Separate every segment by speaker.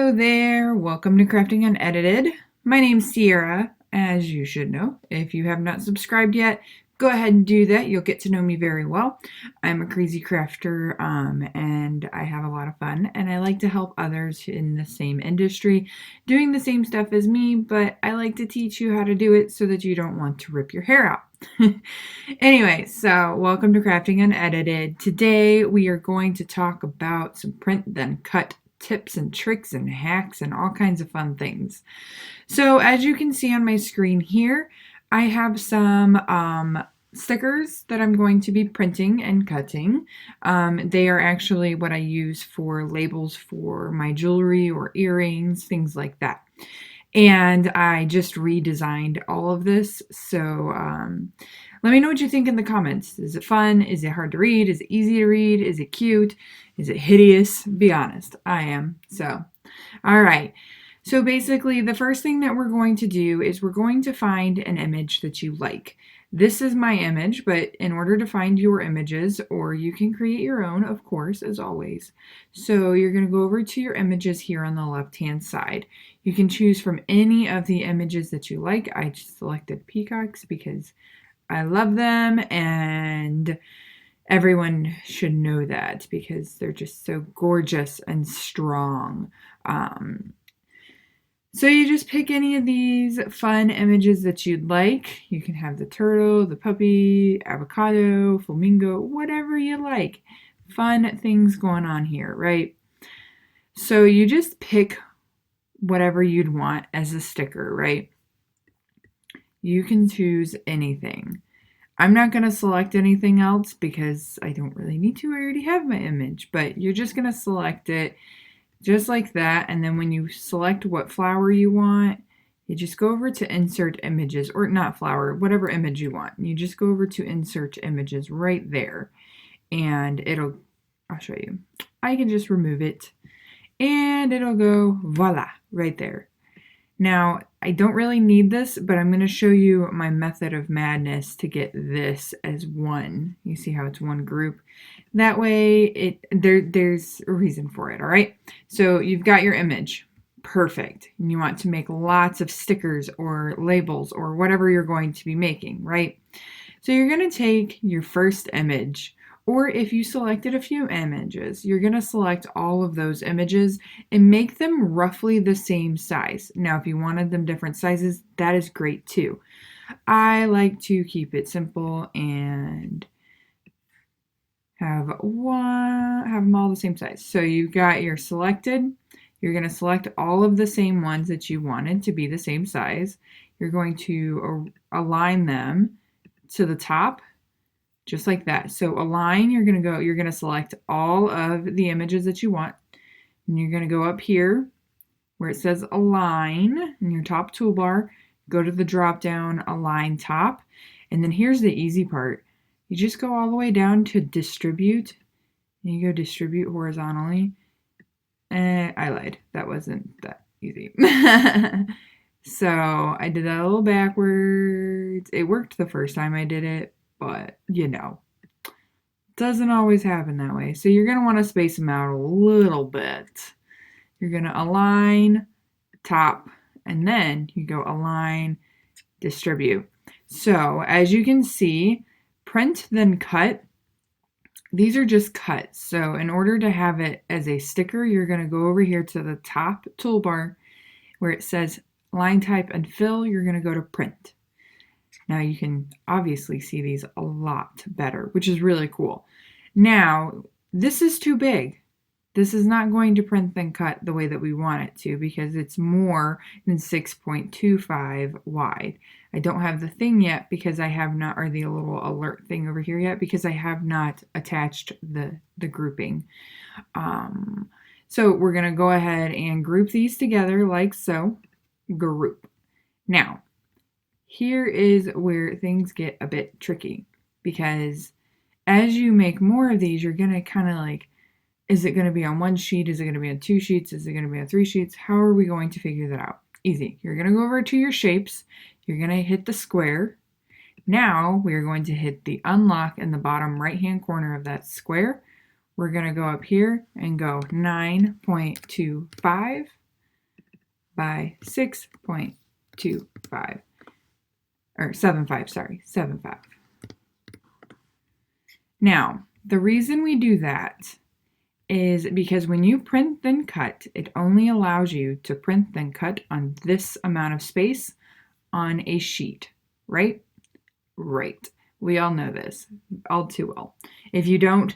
Speaker 1: Hello there, welcome to Crafting Unedited. My name's Sierra, as you should know. If you have not subscribed yet, go ahead and do that. You'll get to know me very well. I'm a crazy crafter and I have a lot of fun, and I like to help others in the same industry doing the same stuff as me, but I like to teach you how to do it so that you don't want to rip your hair out. Anyway, so welcome to Crafting Unedited. Today we are going to talk about some print then cut tips and tricks and hacks and all kinds of fun things. So as you can see on my screen here, I have some stickers that I'm going to be printing and cutting. They are actually what I use for labels for my jewelry or earrings, things like that. And I just redesigned all of this. So let me know what you think in the comments. Is it fun? Is it hard to read? Is it easy to read? Is it cute? Is it hideous? Be honest. I am. So, all right. So basically, the first thing that we're going to do is we're going to find an image that you like. This is my image, but in order to find your images, or you can create your own, of course, as always. So you're going to go over to your images here on the left-hand side. You can choose from any of the images that you like. I just selected peacocks because I love them, and everyone should know that because they're just so gorgeous and strong. So you just pick any of these fun images that you'd like. You can have the turtle, the puppy, avocado, flamingo, whatever you like. Fun things going on here, right? So you just pick whatever you'd want as a sticker, right? You can choose anything. I'm not going to select anything else because I don't really need to. I already have my image, but you're just going to select it just like that. And then when you select what flower you want, you just go over to insert images, or not flower, whatever image you want. You just go over to insert images right there, and I'll show you. I can just remove it and it'll go voila right there. Now, I don't really need this, but I'm going to show you my method of madness to get this as one. You see how it's one group? That way, there's a reason for it, all right? So you've got your image. Perfect. And you want to make lots of stickers or labels or whatever you're going to be making, right? So you're going to take your first image, or if you selected a few images, you're going to select all of those images and make them roughly the same size. Now, if you wanted them different sizes, that is great too. I like to keep it simple and have them all the same size. So you've got your selected. You're going to select all of the same ones that you wanted to be the same size. You're going to align them to the top, just like that. So align, you're going to select all of the images that you want, and you're going to go up here where it says align in your top toolbar, go to the drop down align top, and then here's the easy part. You just go all the way down to distribute, and you go distribute horizontally. I lied. That wasn't that easy. So I did that a little backwards. It worked the first time I did it, but doesn't always happen that way. So you're going to want to space them out a little bit. You're going to align top, and then you go align, distribute. So as you can see, print then cut, these are just cuts. So in order to have it as a sticker, you're going to go over here to the top toolbar where it says line type and fill. You're going to go to print. Now you can obviously see these a lot better, which is really cool. Now, this is too big. This is not going to print then cut the way that we want it to because it's more than 6.25 wide. I don't have the thing yet because I have not, or the little alert thing over here yet, because I have not attached the grouping. So we're going to go ahead and group these together like so. Group. Now, here is where things get a bit tricky because as you make more of these, you're going to kind of like, is it going to be on one sheet? Is it going to be on 2 sheets? Is it going to be on 3 sheets? How are we going to figure that out? Easy. You're going to go over to your shapes. You're going to hit the square. Now we are going to hit the unlock in the bottom right-hand corner of that square. We're going to go up here and go 9.25 by 6.25, or 75, sorry, 75. Now, the reason we do that is because when you print then cut, it only allows you to print then cut on this amount of space on a sheet, right? Right. We all know this all too well. If you don't,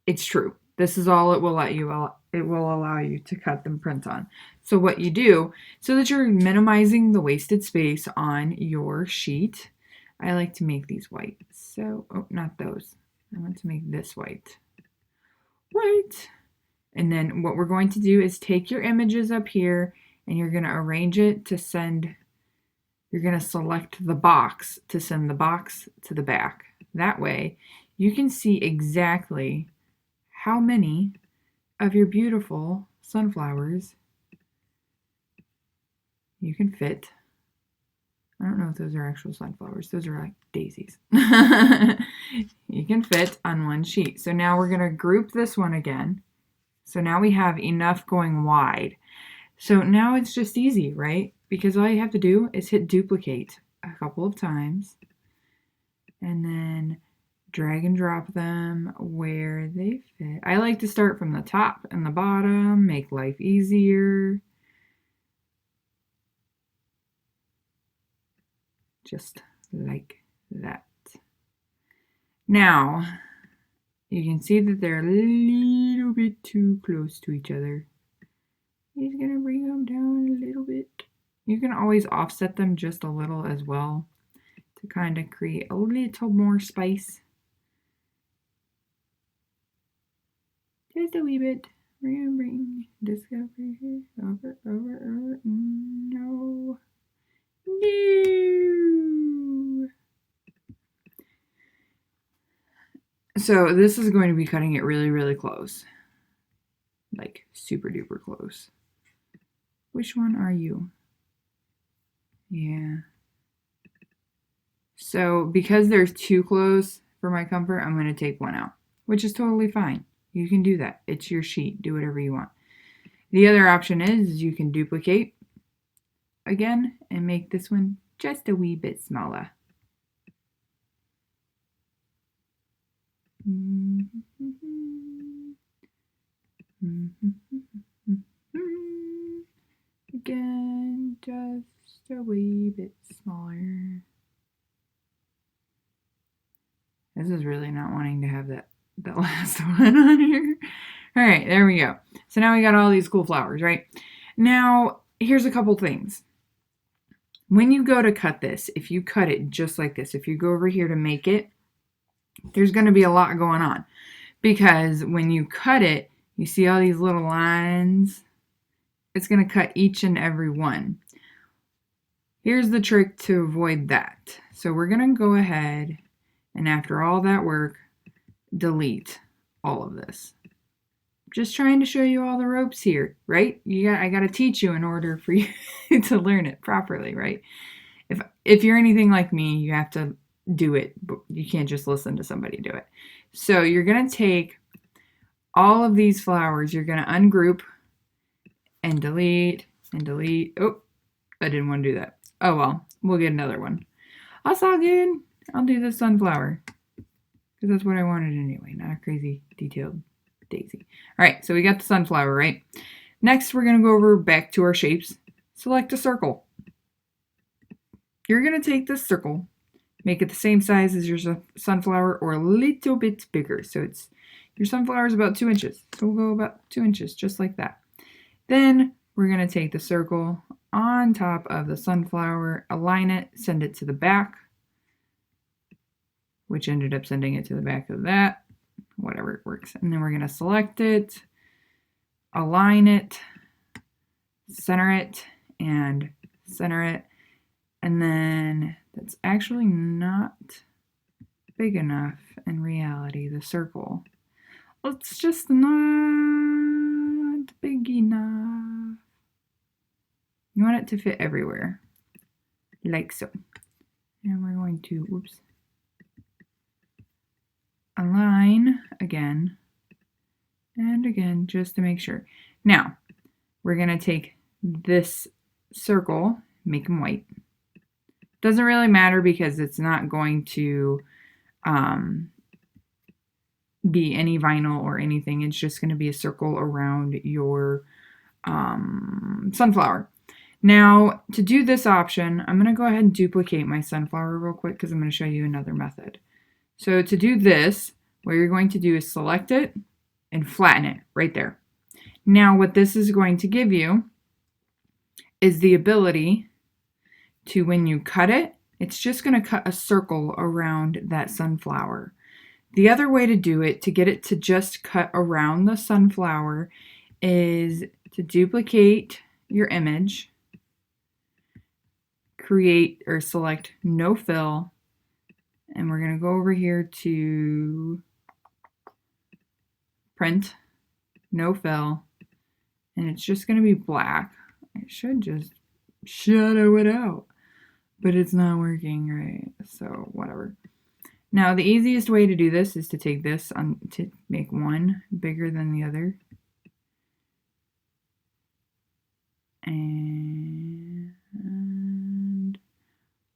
Speaker 1: it's true. This is all it will let you, it will allow you to cut and print on. So what you do, so that you're minimizing the wasted space on your sheet, I like to make these white. So, oh, not those. I want to make this white. White. And then what we're going to do is take your images up here and you're going to arrange it to send, you're going to select the box to send the box to the back. That way you can see exactly how many of your beautiful sunflowers you can fit. I don't know if those are actual sunflowers. Those are like daisies. You can fit on one sheet. So now we're going to group this one again. So now we have enough going wide. So now it's just easy, right? Because all you have to do is hit duplicate a couple of times and then drag and drop them where they fit. I like to start from the top and the bottom, make life easier. Just like that. Now, you can see that they're a little bit too close to each other. He's going to bring them down a little bit. You can always offset them just a little as well to kind of create a little more spice. Just a wee bit. We're going to bring this over here. Over. No. So this is going to be cutting it really, really close. Like super duper close. Which one are you? Yeah. So because there's too close for my comfort, I'm going to take one out, which is totally fine. You can do that. It's your sheet. Do whatever you want. The other option is you can duplicate again and make this one just a wee bit smaller. Again, just a wee bit smaller. This is really not wanting to have that last one on here. All right, there we go. So now we got all these cool flowers, right? Now, here's a couple things. When you go to cut this, if you cut it just like this, if you go over here to make it, there's going to be a lot going on. Because when you cut it, you see all these little lines? It's going to cut each and every one. Here's the trick to avoid that. So we're going to go ahead and after all that work, delete all of this. Just trying to show you all the ropes here, right? I got to teach you in order for you to learn it properly, right? If you're anything like me, you have to do it, but you can't just listen to somebody do it. So you're going to take all of these flowers, you're going to ungroup and delete and delete. Oh, I didn't want to do that. Oh well, we'll get another one. That's all good. I'll do the sunflower because that's what I wanted anyway, not a crazy detailed daisy. All right, so we got the sunflower, right? Next, we're going to go over back to our shapes. Select a circle. You're going to take this circle, make it the same size as your sunflower or a little bit bigger. So it's your sunflower is about 2 inches. So we'll go about 2 inches, just like that. Then we're going to take the circle on top of the sunflower, align it, send it to the back, which ended up sending it to the back of that, whatever it works. And then we're going to select it, align it, center it, and center it. And then that's actually not big enough in reality, the circle. It's just not big enough. You want it to fit everywhere, like so. And we're going to, whoops, align again and again, just to make sure. Now, we're going to take this circle, make them white. Doesn't really matter because it's not going to be any vinyl or anything. It's just going to be a circle around your sunflower. Now, to do this option, I'm going to go ahead and duplicate my sunflower real quick because I'm going to show you another method. So to do this, what you're going to do is select it and flatten it right there. Now, what this is going to give you is the ability to, when you cut it, it's just going to cut a circle around that sunflower. The other way to do it, to get it to just cut around the sunflower, is to duplicate your image, create or select no fill, and we're going to go over here to print, no fill, and it's just going to be black. I should just shadow it out, but it's not working right, so whatever. Now the easiest way to do this is to take this to make one bigger than the other, and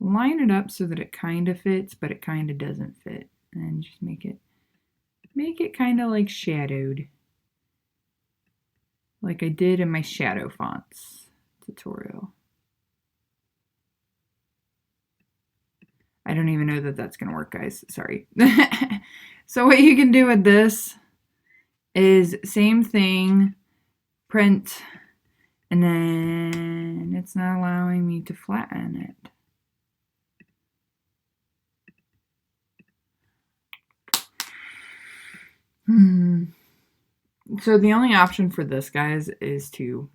Speaker 1: line it up so that it kind of fits, but it kind of doesn't fit, and just make it kind of like shadowed, like I did in my shadow fonts tutorial. I don't even know that that's going to work, guys. Sorry. So what you can do with this is same thing, print, and then it's not allowing me to flatten it. So the only option for this, guys, is to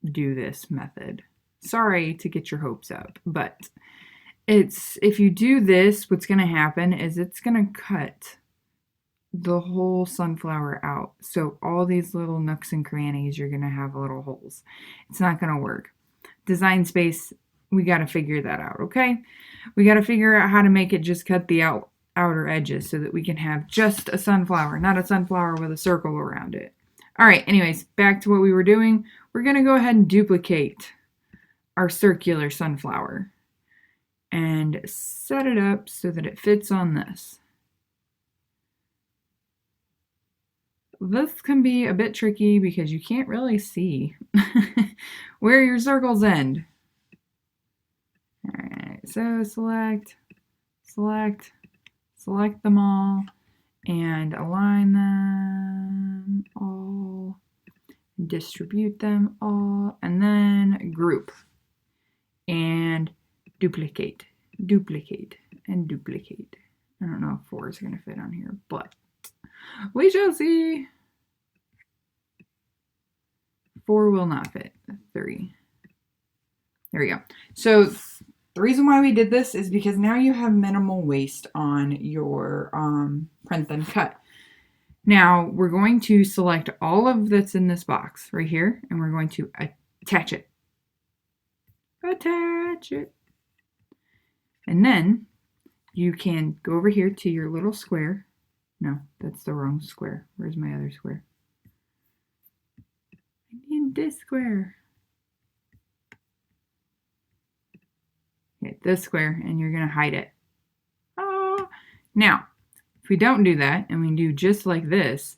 Speaker 1: do this method. Sorry to get your hopes up, but if you do this, what's going to happen is it's going to cut the whole sunflower out. So all these little nooks and crannies, you're going to have little holes. It's not going to work. Design Space, we got to figure that out, okay? We got to figure out how to make it just cut the outer edges so that we can have just a sunflower, not a sunflower with a circle around it. All right, anyways, back to what we were doing. We're going to go ahead and duplicate our circular sunflower and set it up so that it fits on this. This can be a bit tricky because you can't really see where your circles end. All right, so select them all and align them all, distribute them all, and then group and duplicate, and duplicate. I don't know if 4 is going to fit on here, but we shall see. 4 will not fit. 3. There we go. So the reason why we did this is because now you have minimal waste on your print then cut. Now we're going to select all of that's in this box right here, and we're going to attach it. Attach it. And then you can go over here to your little square. No, that's the wrong square. Where's my other square? I need this square. Hit this square and you're going to hide it. Now, if we don't do that and we do just like this,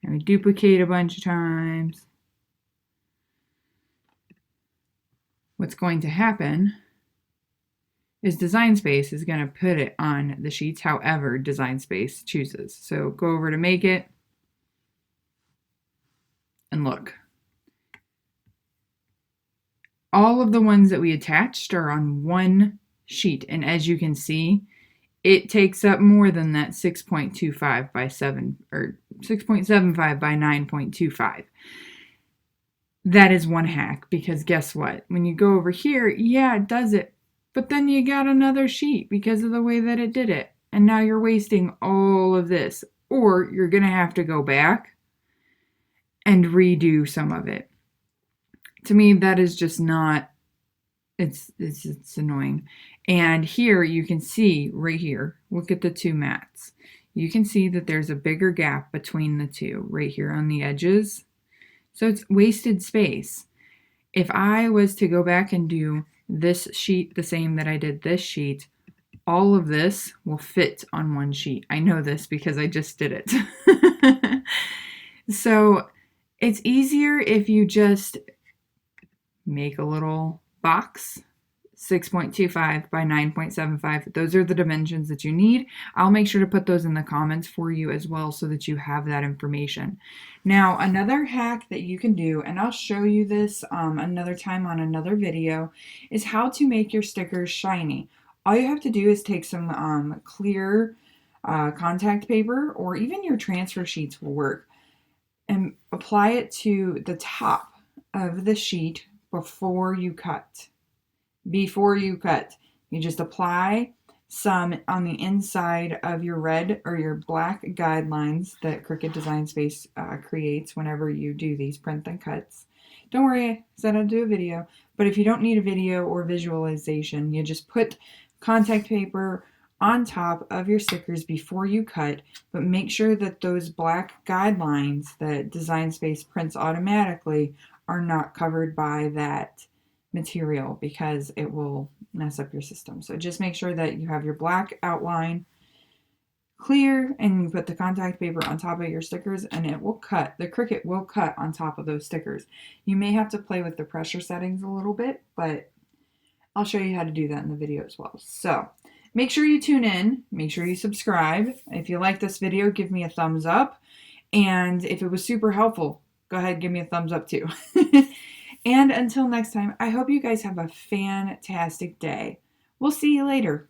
Speaker 1: and we duplicate a bunch of times, what's going to happen is Design Space is going to put it on the sheets however Design Space chooses. So go over to Make It, and look. All of the ones that we attached are on one sheet, and as you can see, it takes up more than that 6.25 by 7, or 6.75 by 9.25. That is one hack, because guess what? When you go over here, yeah, it does it. But then you got another sheet because of the way that it did it. And now you're wasting all of this. Or you're going to have to go back and redo some of it. To me, that is just not, it's annoying. And here you can see right here, look at the two mats. You can see that there's a bigger gap between the two right here on the edges. So it's wasted space. If I was to go back and do this sheet the same that I did this sheet, all of this will fit on one sheet. I know this because I just did it. So it's easier if you just make a little box, 6.25 by 9.75. Those are the dimensions that you need. I'll make sure to put those in the comments for you as well so that you have that information. Now, another hack that you can do, and I'll show you this another time on another video, is how to make your stickers shiny. All you have to do is take some clear contact paper, or even your transfer sheets will work, and apply it to the top of the sheet before you cut. Before you cut, you just apply some on the inside of your red or your black guidelines that Cricut Design Space creates whenever you do these print and cuts. Don't worry, I said I'd do a video, but if you don't need a video or visualization, you just put contact paper on top of your stickers before you cut, but make sure that those black guidelines that Design Space prints automatically are not covered by that material, because it will mess up your system. So just make sure that you have your black outline clear and you put the contact paper on top of your stickers, and it will cut. The Cricut will cut on top of those stickers. You may have to play with the pressure settings a little bit, but I'll show you how to do that in the video as well. So make sure you tune in, make sure you subscribe. If you like this video, give me a thumbs up. And if it was super helpful, go ahead and give me a thumbs up too. And until next time, I hope you guys have a fantastic day. We'll see you later.